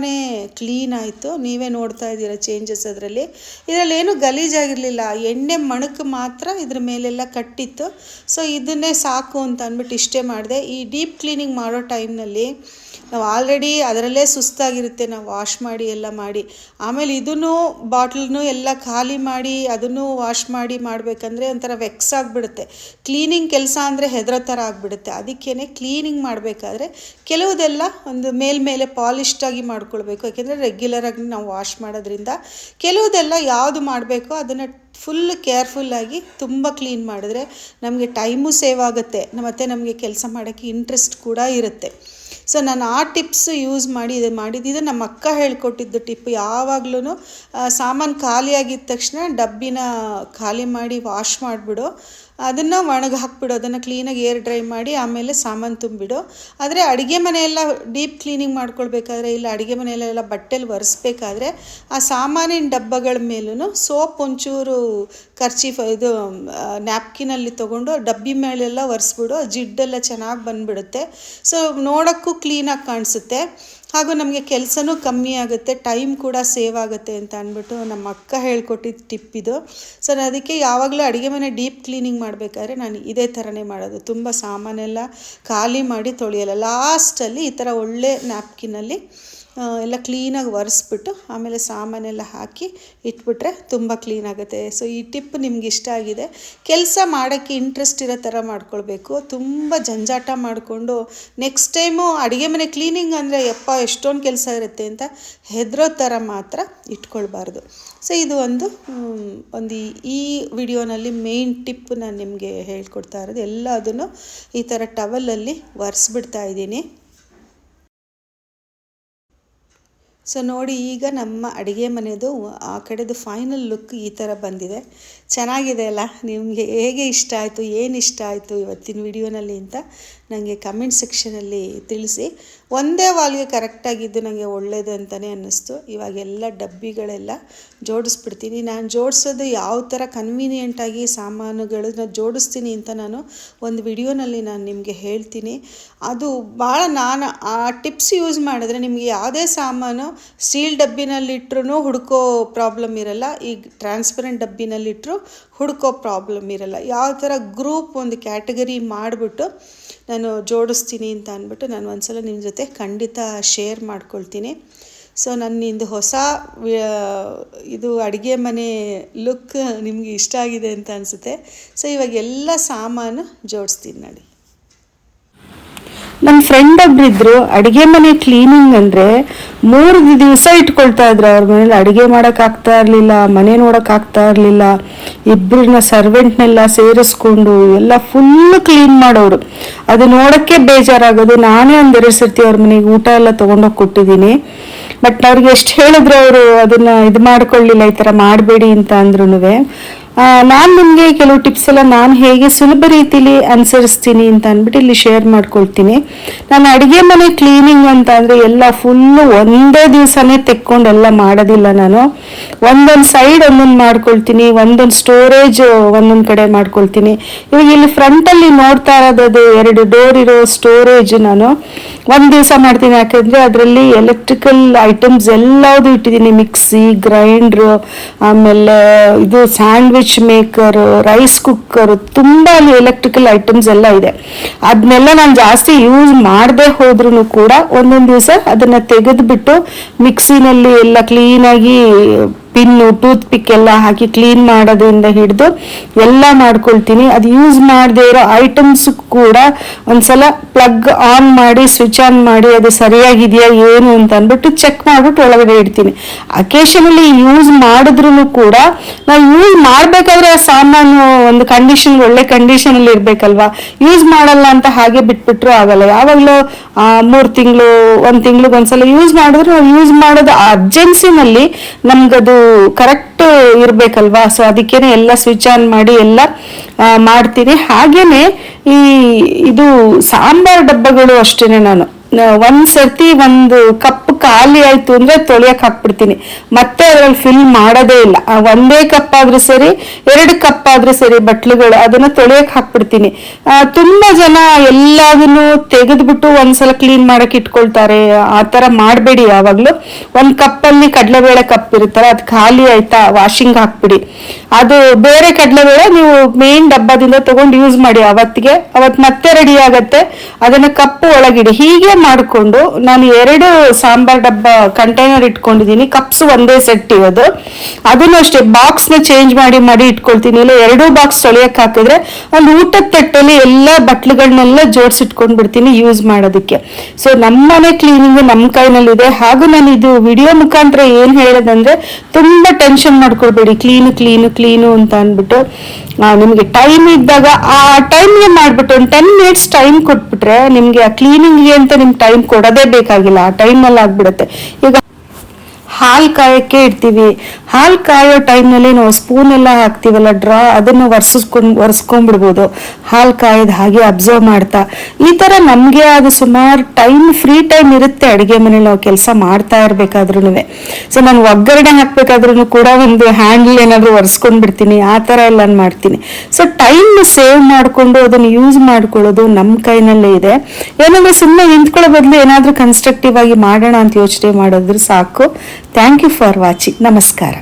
ಕ್ಲೀನ್ ಆಯಿತು. ನೀವೇ ನೋಡ್ತಾ ಇದ್ದೀರಾ ಚೇಂಜಸ್ ಅದರಲ್ಲಿ. ಇದರಲ್ಲಿ ಏನೂ ಗಲೀಜಾಗಿರಲಿಲ್ಲ, ಎಣ್ಣೆ ಮಣಕ್ಕೆ ಮಾತ್ರ ಇದ್ರ ಮೇಲೆಲ್ಲ ಕಟ್ಟಿತ್ತು. ಸೊ ಇದನ್ನೇ ಸಾಕು ಅಂತ ಅಂದ್ಬಿಟ್ಟು ಇಷ್ಟೇ ಮಾಡಿದೆ. ಈ ಡೀಪ್ ಕ್ಲೀನಿಂಗ್ ಮಾಡೋ ಟೈಮ್ನಲ್ಲಿ ನಾವು ಆಲ್ರೆಡಿ ಅದರಲ್ಲೇ ಸುಸ್ತಾಗಿರುತ್ತೆ, ನಾವು ವಾಶ್ ಮಾಡಿ ಎಲ್ಲ ಮಾಡಿ ಆಮೇಲೆ ಇದನ್ನು ಬಾಟ್ಲನ್ನು ಎಲ್ಲ ಖಾಲಿ ಮಾಡಿ ಅದನ್ನು ವಾಶ್ ಮಾಡಿ ಮಾಡಬೇಕಂದ್ರೆ ಒಂಥರ ವೆಕ್ಸ್ ಆಗಿಬಿಡುತ್ತೆ. ಕ್ಲೀನಿಂಗ್ ಕೆಲಸ ಅಂದರೆ ಹೆದರೋ ಥರ ಆಗಿಬಿಡುತ್ತೆ. ಅದಕ್ಕೇ ಕ್ಲೀನಿಂಗ್ ಮಾಡಬೇಕಾದ್ರೆ ಕೆಲವುದೆಲ್ಲ ಒಂದು ಮೇಲ್ಮೇಲೆ ಪಾಲಿಶ್ಡಾಗಿ ಮಾಡ್ಕೊಳ್ಬೇಕು. ಯಾಕೆಂದರೆ ರೆಗ್ಯುಲರಾಗಿ ನಾವು ವಾಶ್ ಮಾಡೋದ್ರಿಂದ ಕೆಲವುದೆಲ್ಲ ಯಾವುದು ಮಾಡಬೇಕೋ ಅದನ್ನು ಫುಲ್ ಕೇರ್ಫುಲ್ಲಾಗಿ ತುಂಬ ಕ್ಲೀನ್ ಮಾಡಿದ್ರೆ ನಮಗೆ ಟೈಮು ಸೇವ್ ಆಗುತ್ತೆ, ಮತ್ತು ನಮಗೆ ಕೆಲಸ ಮಾಡೋಕ್ಕೆ ಇಂಟ್ರೆಸ್ಟ್ ಕೂಡ ಇರುತ್ತೆ. ಸೊ ನಾನು ಆ ಟಿಪ್ಸ್ ಯೂಸ್ ಮಾಡಿ ಇದು ನಮ್ಮ ಅಕ್ಕ ಹೇಳ್ಕೊಟ್ಟಿದ್ದು ಟಿಪ್. ಯಾವಾಗ್ಲೂ ಸಾಮಾನು ಖಾಲಿಯಾಗಿದ್ದ ತಕ್ಷಣ ಡಬ್ಬಿನ ಖಾಲಿ ಮಾಡಿ ವಾಶ್ ಮಾಡಿಬಿಡು, ಅದನ್ನು ಒಣಗಿ ಹಾಕ್ಬಿಡು, ಅದನ್ನು ಕ್ಲೀನಾಗಿ ಏರ್ ಡ್ರೈ ಮಾಡಿ ಆಮೇಲೆ ಸಾಮಾನು ತುಂಬಿಡು. ಆದರೆ ಅಡುಗೆ ಮನೆಯೆಲ್ಲ ಡೀಪ್ ಕ್ಲೀನಿಂಗ್ ಮಾಡ್ಕೊಳ್ಬೇಕಾದ್ರೆ ಇಲ್ಲ ಅಡುಗೆ ಮನೆಯಲ್ಲೆಲ್ಲ ಬಟ್ಟೆಲಿ ಒರೆಸ್ಬೇಕಾದ್ರೆ ಆ ಸಾಮಾನಿನ ಡಬ್ಬಗಳ ಮೇಲೂ ಸೋಪ್ ಒಂಚೂರು ಇದು ನ್ಯಾಪ್ಕಿನಲ್ಲಿ ತೊಗೊಂಡು ಡಬ್ಬಿ ಮೇಲೆಲ್ಲ ಒರೆಸ್ಬಿಡು. ಜಿಡ್ಡೆಲ್ಲ ಚೆನ್ನಾಗಿ ಬಂದುಬಿಡುತ್ತೆ. ಸೊ ನೋಡೋಕ್ಕೂ ಕ್ಲೀನಾಗಿ ಕಾಣಿಸುತ್ತೆ, ಹಾಗೂ ನಮಗೆ ಕೆಲಸನೂ ಕಮ್ಮಿ ಆಗುತ್ತೆ, ಟೈಮ್ ಕೂಡ ಸೇವ್ ಆಗುತ್ತೆ ಅಂತ ಅಂದ್ಬಿಟ್ಟು ನಮ್ಮ ಅಕ್ಕ ಹೇಳ್ಕೊಟ್ಟಿದ್ದು ಟಿಪ್ ಇದು. ಸೊ ಅದಕ್ಕೆ ಯಾವಾಗಲೂ ಅಡುಗೆ ಮನೆ ಡೀಪ್ ಕ್ಲೀನಿಂಗ್ ಮಾಡಬೇಕಾದ್ರೆ ನಾನು ಇದೇ ಥರನೇ ಮಾಡೋದು. ತುಂಬ ಸಾಮಾನೆಲ್ಲ ಖಾಲಿ ಮಾಡಿ ತೊಳೆಯಲ್ಲ, ಲಾಸ್ಟಲ್ಲಿ ಈ ಥರ ಒಳ್ಳೆ ನ್ಯಾಪ್ಕಿನಲ್ಲಿ ಎಲ್ಲ ಕ್ಲೀನಾಗಿ ಒರೆಸ್ಬಿಟ್ಟು ಆಮೇಲೆ ಸಾಮಾನೆಲ್ಲ ಹಾಕಿ ಇಟ್ಬಿಟ್ರೆ ತುಂಬ ಕ್ಲೀನ್ ಆಗುತ್ತೆ. ಸೊ ಈ ಟಿಪ್ ನಿಮ್ಗೆ ಇಷ್ಟ ಆಗಿದೆ, ಕೆಲಸ ಮಾಡೋಕ್ಕೆ ಇಂಟ್ರೆಸ್ಟ್ ಇರೋ ಥರ ಮಾಡ್ಕೊಳ್ಬೇಕು. ತುಂಬ ಜಂಜಾಟ ಮಾಡಿಕೊಂಡು ನೆಕ್ಸ್ಟ್ ಟೈಮು ಅಡುಗೆ ಮನೆ ಕ್ಲೀನಿಂಗ್ ಅಂದರೆ ಯಪ್ಪ ಎಷ್ಟೊಂದು ಕೆಲಸ ಇರುತ್ತೆ ಅಂತ ಹೆದರೋ ಥರ ಮಾತ್ರ ಇಟ್ಕೊಳ್ಬಾರ್ದು. ಸೊ ಇದು ಒಂದು ಈ ವಿಡಿಯೋನಲ್ಲಿ ಮೇನ್ ಟಿಪ್ ನಾನು ನಿಮಗೆ ಹೇಳ್ಕೊಡ್ತಾ ಇರೋದು. ಎಲ್ಲದನ್ನು ಈ ಥರ ಟವಲಲ್ಲಿ ಒರೆಸ್ಬಿಡ್ತಾ ಇದ್ದೀನಿ. ಸೊ ನೋಡಿ, ಈಗ ನಮ್ಮ ಅಡುಗೆ ಮನೆಯದು ಆ ಕಡೆದು ಫೈನಲ್ ಲುಕ್ ಈ ಥರ ಬಂದಿದೆ. ಚೆನ್ನಾಗಿದೆ ಅಲ್ಲ? ನಿಮಗೆ ಹೇಗೆ ಇಷ್ಟ ಆಯಿತು, ಏನು ಇಷ್ಟ ಆಯಿತು ಇವತ್ತಿನ ವಿಡಿಯೋನಲ್ಲಿ ಅಂತ ನನಗೆ ಕಮೆಂಟ್ ಸೆಕ್ಷನಲ್ಲಿ ತಿಳಿಸಿ. ಒಂದೇ ವಾಲ್ಗೆ ಕರೆಕ್ಟಾಗಿದ್ದು ನನಗೆ ಒಳ್ಳೆಯದು ಅಂತಲೇ ಅನ್ನಿಸ್ತು. ಇವಾಗೆಲ್ಲ ಡಬ್ಬಿಗಳೆಲ್ಲ ಜೋಡಿಸ್ಬಿಡ್ತೀನಿ. ನಾನು ಜೋಡಿಸೋದು ಯಾವ ಥರ ಕನ್ವೀನಿಯೆಂಟಾಗಿ ಸಾಮಾನುಗಳನ್ನ ಜೋಡಿಸ್ತೀನಿ ಅಂತ ನಾನು ಒಂದು ವಿಡಿಯೋನಲ್ಲಿ ನಾನು ನಿಮಗೆ ಹೇಳ್ತೀನಿ. ಅದು ಭಾಳ ನಾನು ಆ ಟಿಪ್ಸ್ ಯೂಸ್ ಮಾಡಿದ್ರೆ ನಿಮಗೆ ಯಾವುದೇ ಸಾಮಾನು ಸ್ಟೀಲ್ ಡಬ್ಬಿನಲ್ಲಿಟ್ಟರೂ ಹುಡುಕೋ ಪ್ರಾಬ್ಲಮ್ ಇರಲ್ಲ, ಈಗ ಟ್ರಾನ್ಸ್ಪರೆಂಟ್ ಡಬ್ಬಿನಲ್ಲಿಟ್ಟರು ಹುಡುಕೋ ಪ್ರಾಬ್ಲಮ್ ಇರಲ್ಲ. ಯಾವ ಥರ ಗ್ರೂಪ್ ಒಂದು ಕ್ಯಾಟಗರಿ ಮಾಡಿಬಿಟ್ಟು ನಾನು ಜೋಡಿಸ್ತೀನಿ ಅಂತ ಅಂದ್ಬಿಟ್ಟು ನಾನು ಒಂದು ಸಲ ನಿಮ್ಮ ಜೊತೆ ಖಂಡಿತ ಶೇರ್ ಮಾಡ್ಕೊಳ್ತೀನಿ. ಸೊ ನನ್ನಿಂದು ಹೊಸ ಇದು ಅಡುಗೆ ಮನೆ ಲುಕ್ ನಿಮಗೆ ಇಷ್ಟ ಆಗಿದೆ ಅಂತ ಅನಿಸುತ್ತೆ. ಸೊ ಇವಾಗ ಎಲ್ಲ ಸಾಮಾನು ಜೋಡಿಸ್ತೀನಿ ನೋಡಿ. ನನ್ನ ಫ್ರೆಂಡ್ ಒಬ್ಬರಿದ್ರು, ಅಡುಗೆ ಮನೆ ಕ್ಲೀನಿಂಗ್ ಅಂದರೆ 3 ದಿವಸ ಇಟ್ಕೊಳ್ತಾ ಇದ್ರು. ಅವ್ರ ಮನೇಲಿ ಅಡುಗೆ ಮಾಡೋಕ್ಕಾಗ್ತಾ ಇರಲಿಲ್ಲ, ಮನೆ ನೋಡೋಕ್ಕಾಗ್ತಾ ಇರಲಿಲ್ಲ. ಇಬ್ಬರನ್ನ ಸರ್ವೆಂಟ್ನೆಲ್ಲ ಸೇರಿಸ್ಕೊಂಡು ಎಲ್ಲ ಫುಲ್ಲು ಕ್ಲೀನ್ ಮಾಡೋರು. ಅದು ನೋಡೋಕ್ಕೆ ಬೇಜಾರಾಗೋದು. ನಾನೇ ಒಂದೆರಡು ಸರ್ತಿ ಅವ್ರ ಮನೆಗೆ ಊಟ ಎಲ್ಲ ತೊಗೊಂಡೋಗಿ ಕೊಟ್ಟಿದ್ದೀನಿ. ಬಟ್ ಅವ್ರಿಗೆ ಎಷ್ಟು ಹೇಳಿದ್ರು ಅವರು ಅದನ್ನು ಇದು ಮಾಡ್ಕೊಳ್ಳಿಲ್ಲ, ಈ ಥರ ಮಾಡಬೇಡಿ ಅಂತ ಅಂದ್ರೂ. ನಾನು ನಿಮಗೆ ಕೆಲವು ಟಿಪ್ಸ್ ಎಲ್ಲ ನಾನು ಹೇಗೆ ಸುಲಭ ರೀತಿಲಿ ಅನುಸರಿಸ್ತೀನಿ ಅಂತ ಅಂದ್ಬಿಟ್ಟು ಇಲ್ಲಿ ಶೇರ್ ಮಾಡ್ಕೊಳ್ತೀನಿ. ನಾನು ಅಡುಗೆ ಮನೆ ಕ್ಲೀನಿಂಗ್ ಅಂತ ಅಂದರೆ ಎಲ್ಲ ಫುಲ್ಲು ಒಂದೇ ದಿವಸನೇ ತೆಕ್ಕೊಂಡು ಎಲ್ಲ ಮಾಡೋದಿಲ್ಲ. ನಾನು ಒಂದೊಂದು ಸೈಡ್ ಒಂದೊಂದು ಮಾಡ್ಕೊಳ್ತೀನಿ, ಒಂದೊಂದು ಸ್ಟೋರೇಜ್ ಒಂದೊಂದು ಕಡೆ ಮಾಡ್ಕೊಳ್ತೀನಿ. ಇವಾಗ ಇಲ್ಲಿ ಫ್ರಂಟಲ್ಲಿ ನೋಡ್ತಾ ಇರೋದು 2 ಡೋರ್ ಇರೋ ಸ್ಟೋರೇಜ್ ನಾನು ಒಂದು ದಿವಸ ಮಾಡ್ತೀನಿ. ಯಾಕೆಂದರೆ ಅದರಲ್ಲಿ ಎಲೆಕ್ಟ್ರಿಕಲ್ ಐಟಮ್ಸ್ ಎಲ್ಲದು ಇಟ್ಟಿದ್ದೀನಿ. ಮಿಕ್ಸಿ, ಗ್ರೈಂಡ್ರು, ಆಮೇಲೆ ಇದು ಸ್ಯಾಂಡ್ವಿಚ್ ಮೇಕರು, ರೈಸ್ ಕುಕ್ಕರು, ತುಂಬ ಅಲ್ಲಿ ಎಲೆಕ್ಟ್ರಿಕಲ್ ಐಟಮ್ಸ್ ಎಲ್ಲ ಇದೆ. ಅದನ್ನೆಲ್ಲ ನಾನು ಜಾಸ್ತಿ ಯೂಸ್ ಮಾಡದೆ ಹೋದ್ರೂ ಕೂಡ ಒಂದೊಂದು ದಿವಸ ಅದನ್ನು ತೆಗೆದುಬಿಟ್ಟು ಮಿಕ್ಸಿನಲ್ಲಿ ಎಲ್ಲ ಕ್ಲೀನಾಗಿ ಪಿನ್ನು, ಟೂತ್ ಪಿಕ್ ಎಲ್ಲ ಹಾಕಿ ಕ್ಲೀನ್ ಮಾಡೋದ್ರಿಂದ ಹಿಡಿದು ಎಲ್ಲ ಮಾಡ್ಕೊಳ್ತೀನಿ. ಅದು ಯೂಸ್ ಮಾಡದೇ ಇರೋ ಐಟಮ್ಸ್ ಕೂಡ ಒಂದ್ಸಲ ಪ್ಲಗ್ ಆನ್ ಮಾಡಿ ಸ್ವಿಚ್ ಆನ್ ಮಾಡಿ ಅದು ಸರಿಯಾಗಿದೆಯಾ ಏನು ಅಂತ ಅಂದ್ಬಿಟ್ಟು ಚೆಕ್ ಮಾಡಿಬಿಟ್ಟು ಒಳಗಡೆ ಇಡ್ತೀನಿ. ಅಕೇಶನಲ್ಲಿ ಯೂಸ್ ಮಾಡಿದ್ರೂ ಕೂಡ ನಾವು ಯೂಸ್ ಮಾಡಬೇಕಾದ್ರೆ ಆ ಸಾಮಾನು ಒಂದು ಕಂಡೀಷನ್, ಒಳ್ಳೆ ಕಂಡೀಷನಲ್ಲಿ ಇರಬೇಕಲ್ವಾ. ಯೂಸ್ ಮಾಡಲ್ಲ ಅಂತ ಹಾಗೆ ಬಿಟ್ಬಿಟ್ರೂ ಆಗಲ್ಲ. ಯಾವಾಗಲೂ 3 ತಿಂಗಳು 1 ತಿಂಗ್ಳಿಗೆ ಒಂದ್ಸಲ ಯೂಸ್ ಮಾಡಿದ್ರೆ ನಾವು ಯೂಸ್ ಮಾಡೋದು ಅರ್ಜೆನ್ಸಿನಲ್ಲಿ ನಮ್ಗದು ಕರೆಕ್ಟ್ ಇರಬೇಕಲ್ವಾ. ಸೊ ಅದಕ್ಕೇನೆ ಎಲ್ಲ ಸ್ವಿಚ್ ಆನ್ ಮಾಡಿ ಎಲ್ಲ ಮಾಡ್ತೀನಿ. ಹಾಗೇನೆ ಇದು ಸಾಂಬಾರ್ ಡಬ್ಬಗಳು ಅಷ್ಟೇನೆ. ನಾನು ಒಂದು ಸರ್ತಿ ಒಂದು ಕಪ್ ಖಾಲಿ ಆಯ್ತು ಅಂದ್ರೆ ತೊಳೆಯಕ್ಕೆ ಹಾಕ್ಬಿಡ್ತೀನಿ. ಮತ್ತೆ ಅದ್ರಲ್ಲಿ ಫಿಲ್ ಮಾಡೋದೇ ಇಲ್ಲ. ಒಂದೇ ಕಪ್ ಆದ್ರೂ ಸರಿ, 2 ಕಪ್ ಆದ್ರೂ ಸರಿ ಬಟ್ಲುಗಳು, ಅದನ್ನ ತೊಳೆಯಕ್ಕೆ ಹಾಕ್ಬಿಡ್ತೀನಿ. ತುಂಬಾ ಜನ ಎಲ್ಲದನ್ನು ತೆಗೆದ್ಬಿಟ್ಟು ಒಂದ್ಸಲ ಕ್ಲೀನ್ ಮಾಡಕ್ ಇಟ್ಕೊಳ್ತಾರೆ. ಆ ತರ ಮಾಡಬೇಡಿ. ಯಾವಾಗ್ಲೂ ಒಂದು ಕಪ್ಪಲ್ಲಿ ಕಡಲೆಬೇಳೆ ಕಪ್ ಇರುತ್ತಲ್ಲ, ಅದು ಖಾಲಿ ಆಯ್ತಾ ವಾಷಿಂಗ್ ಹಾಕ್ಬಿಡಿ. ಅದು ಬೇರೆ ಕಡಲೆಬೇಳೆ ನೀವು ಮೇನ್ ಡಬ್ಬದಿಂದ ತಗೊಂಡು ಯೂಸ್ ಮಾಡಿ. ಅವತ್ತು ಮತ್ತೆ ರೆಡಿ ಆಗತ್ತೆ. ಅದನ್ನ ಕಪ್ಪು ಒಳಗಿಡಿ. ಹೀಗೆ ಮಾಡಿಕೊಂಡು ನಾನು 2 ಸಾಂಬಾರ್ ಡಬ್ಬ ಕಂಟೈನರ್ ಇಟ್ಕೊಂಡಿದ್ದೀನಿ. ಕಪ್ಸ್ ಒಂದೇ ಸೆಟ್ ಇರೋದು. ಅದನ್ನು ಅಷ್ಟೇ ಬಾಕ್ಸ್ನ ಚೇಂಜ್ ಮಾಡಿ ಇಟ್ಕೊಳ್ತೀನಿ. ಇಲ್ಲ 2 ಬಾಕ್ಸ್ ತೊಳೆಯಕ್ಕೆ ಹಾಕಿದ್ರೆ ಒಂದು ಊಟದ ತಟ್ಟಲ್ಲಿ ಎಲ್ಲ ಬಟ್ಲುಗಳನ್ನೆಲ್ಲ ಜೋಡಿಸಿಟ್ಕೊಂಡ್ ಬಿಡ್ತೀನಿ ಯೂಸ್ ಮಾಡೋದಕ್ಕೆ. ಸೊ ನಮ್ಮನೆ ಕ್ಲೀನಿಂಗ್ ನಮ್ಮ ಕೈನಲ್ಲಿದೆ. ಹಾಗೂ ನಾನು ಇದು ವಿಡಿಯೋ ಮುಖಾಂತರ ಏನ್ ಹೇಳೋದಂದ್ರೆ, ತುಂಬಾ ಟೆನ್ಷನ್ ಮಾಡ್ಕೊಳ್ಬೇಡಿ ಕ್ಲೀನು ಅಂತ ಅಂದ್ಬಿಟ್ಟು. ನಿಮ್ಗೆ ಟೈಮ್ ಇದ್ದಾಗ ಆ ಟೈಮ್ಗೆ ಮಾಡ್ಬಿಟ್ಟು ಒಂದು 10 ಮಿನಿಟ್ಸ್ ಟೈಮ್ ಕೊಟ್ಬಿಟ್ರೆ ನಿಮ್ಗೆ ಆ ಕ್ಲೀನಿಂಗ್ಗೆ ಅಂತ ನಿಮ್ಗೆ ಟೈಮ್ ಕೊಡೋದೇ ಬೇಕಾಗಿಲ್ಲ. ಆ ಟೈಮಲ್ಲಿ ಆಗ್ಬಿಡುತ್ತೆ. ಈಗ ಹಾಲು ಕಾಯಕ್ಕೆ ಇಡ್ತೀವಿ. ಹಾಲು ಕಾಯೋ ಟೈಮ್ನಲ್ಲಿ ನಾವು ಸ್ಪೂನ್ ಎಲ್ಲ ಹಾಕ್ತೀವಲ್ಲ, ಅದನ್ನು ಒರೆಸ್ಕೊಂಡ್ಬಿಡ್ಬೋದು. ಹಾಲು ಕಾಯೋದು ಹಾಗೆ ಅಬ್ಸರ್ವ್ ಮಾಡ್ತಾ ಈ ಥರ ನಮಗೆ ಅದು ಸುಮಾರು ಫ್ರೀ ಟೈಮ್ ಇರುತ್ತೆ ಅಡುಗೆ ಮನೇಲಿ ನಾವು ಕೆಲಸ ಮಾಡ್ತಾ ಇರಬೇಕಾದ್ರೂ. ಸೊ ನಾನು ಒಗ್ಗರಣೆ ಹಾಕ್ಬೇಕಾದ್ರೂ ಕೂಡ ಒಂದು ಹ್ಯಾಂಡಲ್ ಏನಾದರೂ ಒರೆಸ್ಕೊಂಡ್ಬಿಡ್ತೀನಿ. ಆ ಥರ ಎಲ್ಲ ಮಾಡ್ತೀನಿ. ಸೊ ಟೈಮ್ ಸೇವ್ ಮಾಡಿಕೊಂಡು ಅದನ್ನು ಯೂಸ್ ಮಾಡ್ಕೊಳ್ಳೋದು ನಮ್ಮ ಕೈನಲ್ಲೇ ಇದೆ. ಏನಂದ್ರೆ ಸುಮ್ಮನೆ ನಿಂತ್ಕೊಳ್ಳೋ ಬದಲು ಏನಾದರೂ ಕನ್ಸ್ಟ್ರಕ್ಟಿವ್ ಆಗಿ ಮಾಡೋಣ ಅಂತ ಯೋಚನೆ ಮಾಡಿದ್ರೆ ಸಾಕು. Thank you for watching. ನಮಸ್ಕಾರ.